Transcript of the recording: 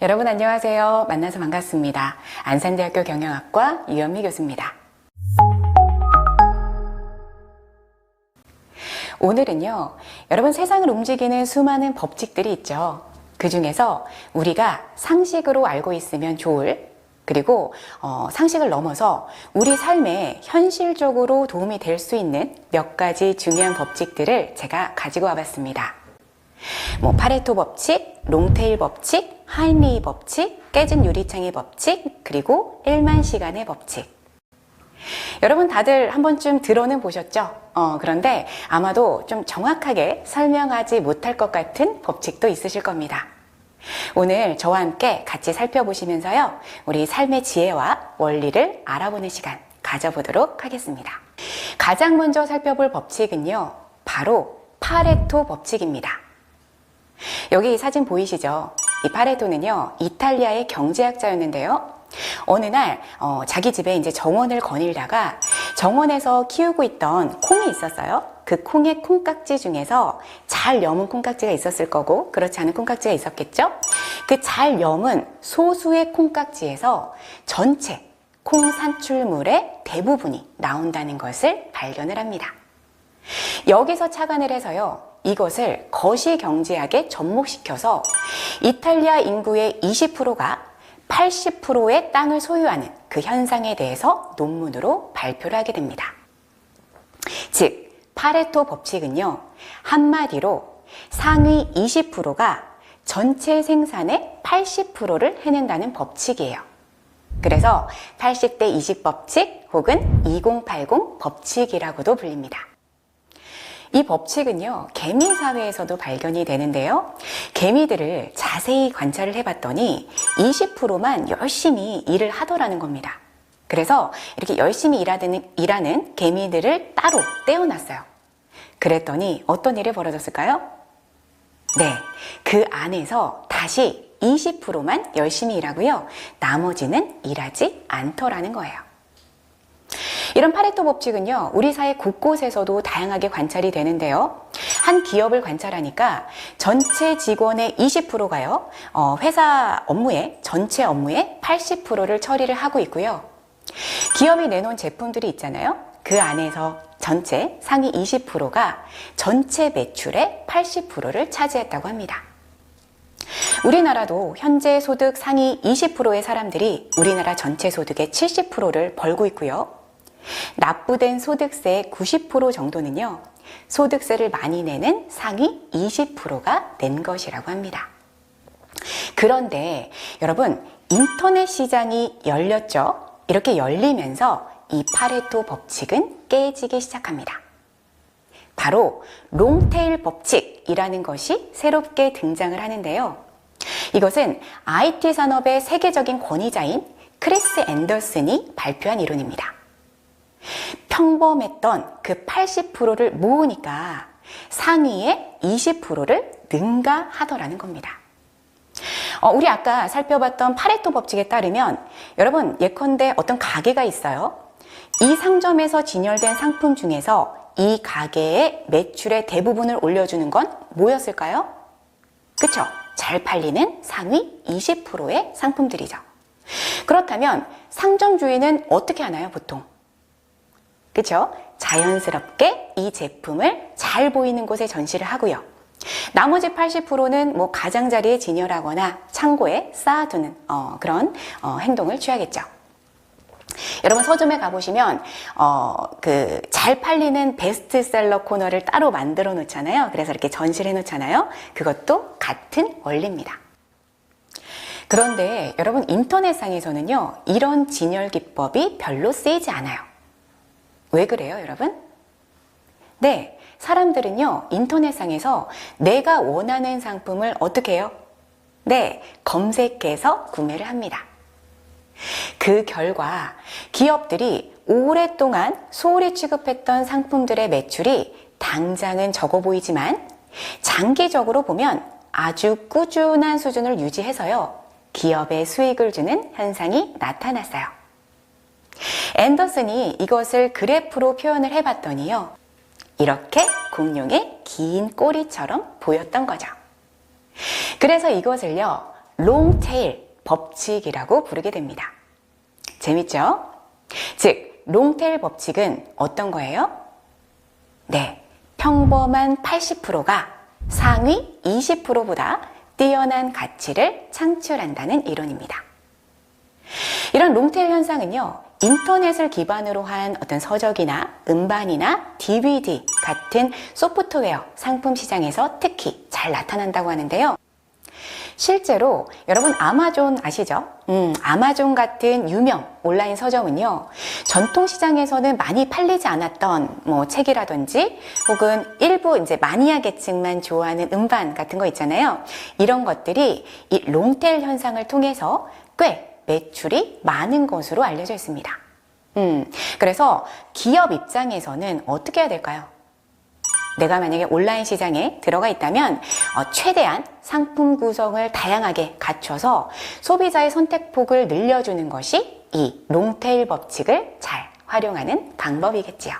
여러분 안녕하세요. 만나서 반갑습니다. 안산대학교 경영학과 유현미 교수입니다. 오늘은요, 여러분 세상을 움직이는 수많은 법칙들이 있죠. 그 중에서 우리가 상식으로 알고 있으면 좋을, 그리고 상식을 넘어서 우리 삶에 현실적으로 도움이 될 수 있는 몇 가지 중요한 법칙들을 제가 가지고 와봤습니다. 파레토 법칙, 롱테일 법칙, 하인리히 법칙, 깨진 유리창의 법칙, 그리고 1만 시간의 법칙. 여러분 다들 한 번쯤 들어는 보셨죠? 그런데 아마도 좀 정확하게 설명하지 못할 것 같은 법칙도 있으실 겁니다. 오늘 저와 함께 같이 살펴보시면서요, 우리 삶의 지혜와 원리를 알아보는 시간 가져보도록 하겠습니다. 가장 먼저 살펴볼 법칙은요, 바로 파레토 법칙입니다. 여기 이 사진 보이시죠? 이 파레토는요, 이탈리아의 경제학자였는데요. 어느 날 자기 집에 이제 정원을 거닐다가 정원에서 키우고 있던 콩이 있었어요. 그 콩의 콩깍지 중에서 잘 여문 콩깍지가 있었을 거고, 그렇지 않은 콩깍지가 있었겠죠? 그 잘 여문 소수의 콩깍지에서 전체 콩 산출물의 대부분이 나온다는 것을 발견을 합니다. 여기서 착안을 해서요, 이것을 거시경제학에 접목시켜서 이탈리아 인구의 20%가 80%의 땅을 소유하는 그 현상에 대해서 논문으로 발표를 하게 됩니다. 즉, 파레토 법칙은요, 한마디로 상위 20%가 전체 생산의 80%를 해낸다는 법칙이에요. 그래서 80대 20 법칙 혹은 2080 법칙이라고도 불립니다. 이 법칙은요, 개미 사회에서도 발견이 되는데요. 개미들을 자세히 관찰을 해봤더니 20%만 열심히 일을 하더라는 겁니다. 그래서 이렇게 열심히 일하는 개미들을 따로 떼어놨어요. 그랬더니 어떤 일이 벌어졌을까요? 네, 그 안에서 다시 20%만 열심히 일하고요, 나머지는 일하지 않더라는 거예요. 이런 파레토 법칙은요, 우리 사회 곳곳에서도 다양하게 관찰이 되는데요. 한 기업을 관찰하니까 전체 직원의 20%가요, 회사 업무의, 전체 업무의 80%를 처리를 하고 있고요. 기업이 내놓은 제품들이 있잖아요. 그 안에서 전체 상위 20%가 전체 매출의 80%를 차지했다고 합니다. 우리나라도 현재 소득 상위 20%의 사람들이 우리나라 전체 소득의 70%를 벌고 있고요. 납부된 소득세의 90% 정도는요, 소득세를 많이 내는 상위 20%가 낸 것이라고 합니다. 그런데 여러분, 인터넷 시장이 열렸죠? 이렇게 열리면서 이 파레토 법칙은 깨지기 시작합니다. 바로 롱테일 법칙이라는 것이 새롭게 등장을 하는데요. 이것은 IT 산업의 세계적인 권위자인 크리스 앤더슨이 발표한 이론입니다. 평범했던 그 80%를 모으니까 상위의 20%를 능가하더라는 겁니다. 우리 아까 살펴봤던 파레토 법칙에 따르면, 여러분 예컨대 어떤 가게가 있어요. 이 상점에서 진열된 상품 중에서 이 가게의 매출의 대부분을 올려주는 건 뭐였을까요? 그쵸? 잘 팔리는 상위 20%의 상품들이죠. 그렇다면 상점 주인은 어떻게 하나요, 보통? 그쵸? 자연스럽게 이 제품을 잘 보이는 곳에 전시를 하고요. 나머지 80%는 가장자리에 진열하거나 창고에 쌓아두는 그런 행동을 취하겠죠. 여러분 서점에 가보시면 그 잘 팔리는 베스트셀러 코너를 따로 만들어 놓잖아요. 그래서 이렇게 전시를 해 놓잖아요. 그것도 같은 원리입니다. 그런데 여러분 인터넷상에서는요, 이런 진열 기법이 별로 쓰이지 않아요. 왜 그래요, 여러분? 네, 사람들은요, 인터넷상에서 내가 원하는 상품을 어떻게 해요? 네, 검색해서 구매를 합니다. 그 결과 기업들이 오랫동안 소홀히 취급했던 상품들의 매출이 당장은 적어 보이지만 장기적으로 보면 아주 꾸준한 수준을 유지해서요, 기업에 수익을 주는 현상이 나타났어요. 앤더슨이 이것을 그래프로 표현을 해봤더니요, 이렇게 공룡의 긴 꼬리처럼 보였던 거죠. 그래서 이것을요, 롱테일 법칙이라고 부르게 됩니다. 재밌죠? 즉, 롱테일 법칙은 어떤 거예요? 네, 평범한 80%가 상위 20%보다 뛰어난 가치를 창출한다는 이론입니다. 이런 롱테일 현상은요, 인터넷을 기반으로 한 어떤 서적이나 음반이나 DVD 같은 소프트웨어 상품 시장에서 특히 잘 나타난다고 하는데요. 실제로 여러분 아마존 아시죠? 아마존 같은 유명 온라인 서점은요, 전통 시장에서는 많이 팔리지 않았던 책이라든지 혹은 일부 이제 마니아 계층만 좋아하는 음반 같은 거 있잖아요. 이런 것들이 이 롱테일 현상을 통해서 꽤 매출이 많은 것으로 알려져 있습니다. 그래서 기업 입장에서는 어떻게 해야 될까요? 내가 만약에 온라인 시장에 들어가 있다면 최대한 상품 구성을 다양하게 갖춰서 소비자의 선택폭을 늘려주는 것이 이 롱테일 법칙을 잘 활용하는 방법이겠지요.